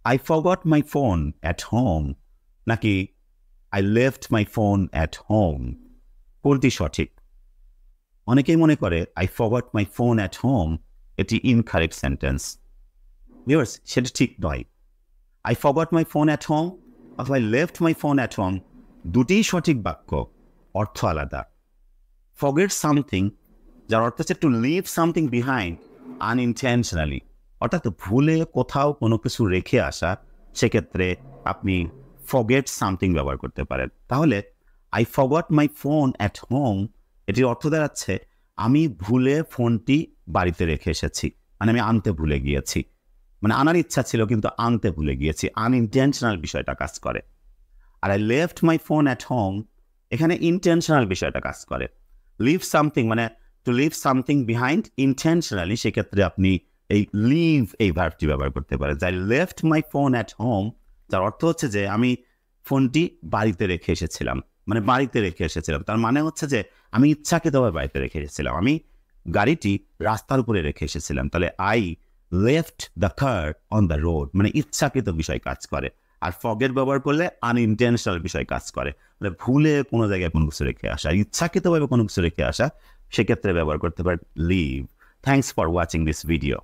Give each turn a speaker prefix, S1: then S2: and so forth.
S1: I forgot my phone at home নাকি I left my phone at home কোনটি সঠিক? অনেকেই মনে করে I forgot my phone at home এটি ইনকারেক্ট সেন্টেন্স। ভিউয়ার্স, সেটা ঠিক নয়। I forgot my phone at home অথবা I left my phone at home দুটিই সঠিক বাক্য, অর্থ আলাদা। Forget something যার অর্থ হচ্ছে to leave something behind unintentionally, অর্থাৎ ভুলে কোথাও কোনো কিছু রেখে আসা, সেক্ষেত্রে আপনি forget something ব্যবহার করতে পারেন। তাহলে I forgot my phone at home এটির অর্থ দাঁড়াচ্ছে আমি ভুলে ফোনটি বাড়িতে রেখে এসেছি, মানে আমি আনতে ভুলে গিয়েছি, মানে আনার ইচ্ছা ছিল কিন্তু আনতে ভুলে গিয়েছি, আনইনটেনশনাল বিষয়টা কাজ করে। আর I left my phone at home এখানে ইন্টেনশনাল বিষয়টা কাজ করে। লিভ সামথিং মানে to leave something behind intentionally, সেক্ষেত্রে আপনি এই লিভ এই ভার্বটি ব্যবহার করতে পারেন। I left my phone at home যার অর্থ হচ্ছে যে আমি ফোনটি বাড়িতে রেখে এসেছিলাম, মানে বাড়িতে রেখে এসেছিলাম, তার মানে হচ্ছে যে আমি ইচ্ছাকৃতভাবে বাড়িতে রেখে এসেছিলাম, আমি গাড়িটি রাস্তার উপরে রেখে এসেছিলাম। তাহলে I left the car on the road মানে ইচ্ছাকৃত বিষয় কাজ করে। আর ফরগেট ব্যবহার করলে আনইনটেনশনাল বিষয় কাজ করে, মানে ভুলে কোনো জায়গায় কোনো কিছু রেখে আসা, ইচ্ছাকৃতভাবে কোনো কিছু রেখে আসা, সেক্ষেত্রে ব্যবহার করতে পারেন leave. Thanks for watching this video.